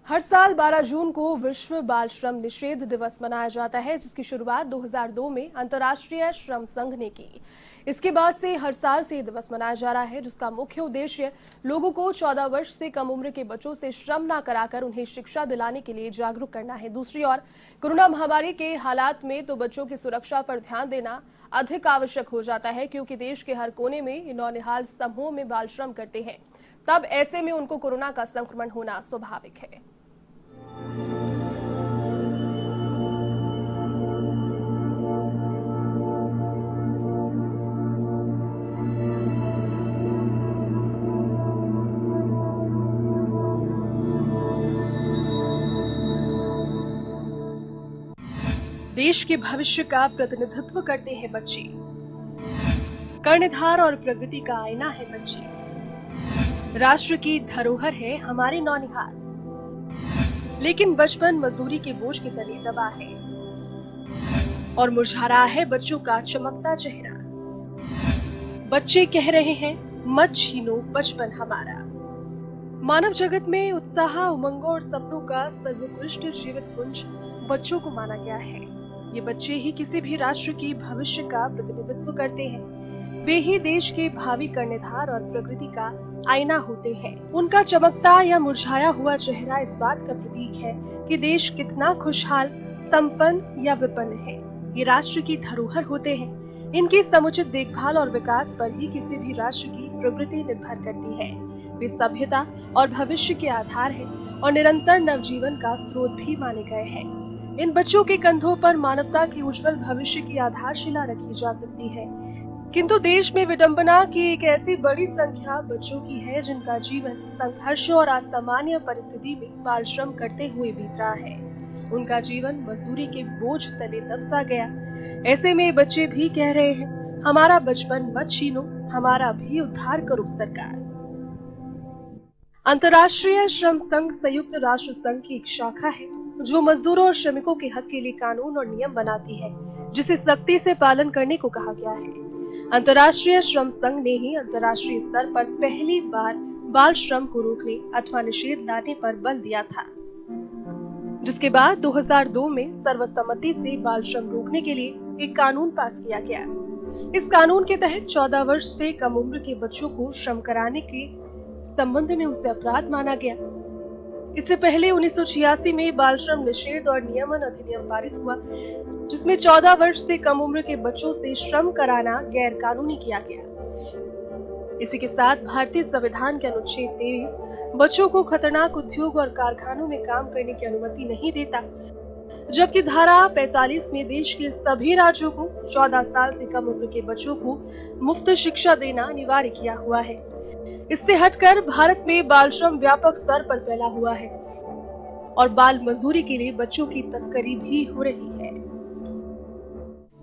हर साल 12 जून को विश्व बाल श्रम निषेध दिवस मनाया जाता है, जिसकी शुरुआत 2002 में अंतर्राष्ट्रीय श्रम संघ ने की। इसके बाद से हर साल से दिवस मनाया जा रहा है, जिसका मुख्य उद्देश्य लोगों को 14 वर्ष से कम उम्र के बच्चों से श्रम न कराकर उन्हें शिक्षा दिलाने के लिए जागरूक करना है। दूसरी ओर कोरोना महामारी के हालात में तो बच्चों की सुरक्षा पर ध्यान देना अधिक आवश्यक हो जाता है, क्योंकि देश के हर कोने में नौनिहाल समूह में बाल श्रम करते हैं। तब ऐसे में उनको कोरोना का संक्रमण होना स्वाभाविक है। देश के भविष्य का प्रतिनिधित्व करते हैं बच्चे। कर्णधार और प्रगति का आईना है बच्चे। राष्ट्र की धरोहर है हमारे नौनिहाल। लेकिन बचपन मजदूरी के बोझ के तले दबा है और मुरझा रहा है बच्चों का चमकता चेहरा। बच्चे कह रहे हैं, मत छीनो बचपन हमारा। मानव जगत में उत्साह, उमंगों और सपनों का सर्वोत्कृष्ट जीवित पुंज बच्चों को माना गया है। ये बच्चे ही किसी भी राष्ट्र की भविष्य का प्रतिनिधित्व करते हैं। वे ही देश के भावी कर्णधार और प्रगति का आईना होते हैं। उनका चमकता या मुरझाया हुआ चेहरा इस बात का प्रतीक है कि देश कितना खुशहाल, संपन्न या विपन्न है। ये राष्ट्र की धरोहर होते हैं। इनकी समुचित देखभाल और विकास पर ही किसी भी राष्ट्र की प्रगति निर्भर करती है। वे सभ्यता और भविष्य के आधार है और निरंतर नवजीवन का स्रोत भी माने गए हैं। इन बच्चों के कंधों पर मानवता की उज्जवल भविष्य की आधारशिला रखी जा सकती है। किंतु देश में विडंबना की एक ऐसी बड़ी संख्या बच्चों की है जिनका जीवन संघर्ष और असामान्य परिस्थिति में बाल श्रम करते हुए बीत रहा है। उनका जीवन मजदूरी के बोझ तले दबसा गया। ऐसे में बच्चे भी कह रहे हैं, हमारा बचपन मत छीनो, हमारा भी उद्धार करो सरकार। अंतर्राष्ट्रीय श्रम संघ संयुक्त राष्ट्र संघ की एक शाखा है जो मजदूरों और श्रमिकों के हक के लिए कानून और नियम बनाती है, जिसे सख्ती से पालन करने को कहा गया है। अंतर्राष्ट्रीय श्रम संघ ने ही अंतर्राष्ट्रीय स्तर पर पहली बार बाल श्रम को रोकने अथवा निषेध लाने पर बल दिया था, जिसके बाद 2002 में सर्वसम्मति से बाल श्रम रोकने के लिए एक कानून पास किया गया। इस कानून के तहत 14 वर्ष से कम उम्र के बच्चों को श्रम कराने के संबंध में उसे अपराध माना गया। इससे पहले 1986 में बाल श्रम निषेध और नियमन अधिनियम पारित हुआ, जिसमें 14 वर्ष से कम उम्र के बच्चों से श्रम कराना गैर कानूनी किया गया। इसी के साथ भारतीय संविधान के अनुच्छेद 23 बच्चों को खतरनाक उद्योग और कारखानों में काम करने की अनुमति नहीं देता, जबकि धारा 45 में देश के सभी राज्यों को 14 साल से कम उम्र के बच्चों को मुफ्त शिक्षा देना अनिवार्य किया हुआ है। इससे हटकर भारत में बाल श्रम व्यापक स्तर पर फैला हुआ है और बाल मजदूरी के लिए बच्चों की तस्करी भी हो रही है।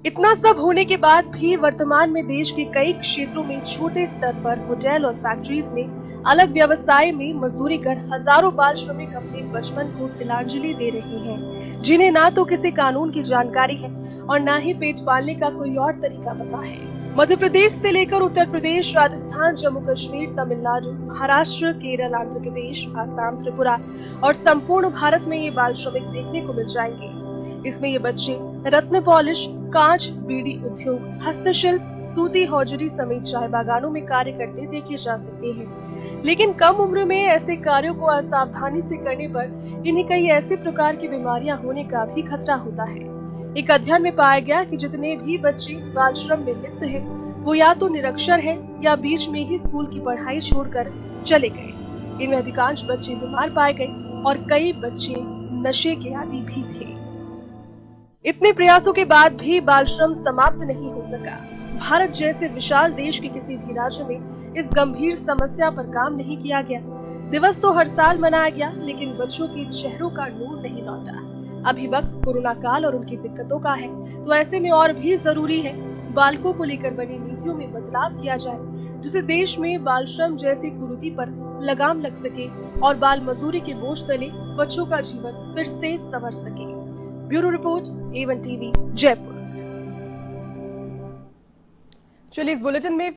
इतना सब होने के बाद भी वर्तमान में देश के कई क्षेत्रों में छोटे स्तर पर होटल और फैक्ट्रीज में अलग व्यवसाय में मजदूरी कर हजारों बाल श्रमिक अपने बचपन को तिलांजलि दे रहे हैं, जिन्हें ना तो किसी कानून की जानकारी है और ना ही पेट पालने का कोई और तरीका पता है। मध्य प्रदेश से लेकर उत्तर प्रदेश, राजस्थान, जम्मू कश्मीर, तमिलनाडु, महाराष्ट्र, केरल, आंध्र प्रदेश, आसाम, त्रिपुरा और संपूर्ण भारत में ये बाल श्रमिक देखने को मिल जाएंगे। इसमें ये बच्चे रत्न पॉलिश, कांच, बीड़ी उद्योग, हस्तशिल्प, सूती हौजरी समेत चाय बागानों में कार्य करते देखे जा सकते हैं। लेकिन कम उम्र में ऐसे कार्यों को असावधानी से करने पर इन्हें कई ऐसे प्रकार की बीमारियां होने का भी खतरा होता है। एक अध्ययन में पाया गया कि जितने भी बच्चे बाल श्रम में लिप्त हैं, वो या तो निरक्षर हैं या बीच में ही स्कूल की पढ़ाई छोड़कर चले गए। इनमें अधिकांश बच्चे बीमार पाए गए और कई बच्चे नशे के आदी भी थे। इतने प्रयासों के बाद भी बाल श्रम समाप्त नहीं हो सका। भारत जैसे विशाल देश के किसी भी राज्य में इस गंभीर समस्या पर काम नहीं किया गया। दिवस तो हर साल मनाया गया, लेकिन बच्चों के चेहरों का नूर नहीं लौटा। अभी वक्त कोरोना काल और उनकी दिक्कतों का है, तो ऐसे में और भी जरूरी है बालकों को लेकर बनी नीतियों में बदलाव किया जाए, जिससे देश में बाल श्रम जैसी कुरीति पर लगाम लग सके और बाल मजदूरी के बोझ तले बच्चों का जीवन फिर से संवर सके। Bureau report, A1 TV, Jaipur. चलिए इस बुलेटिन में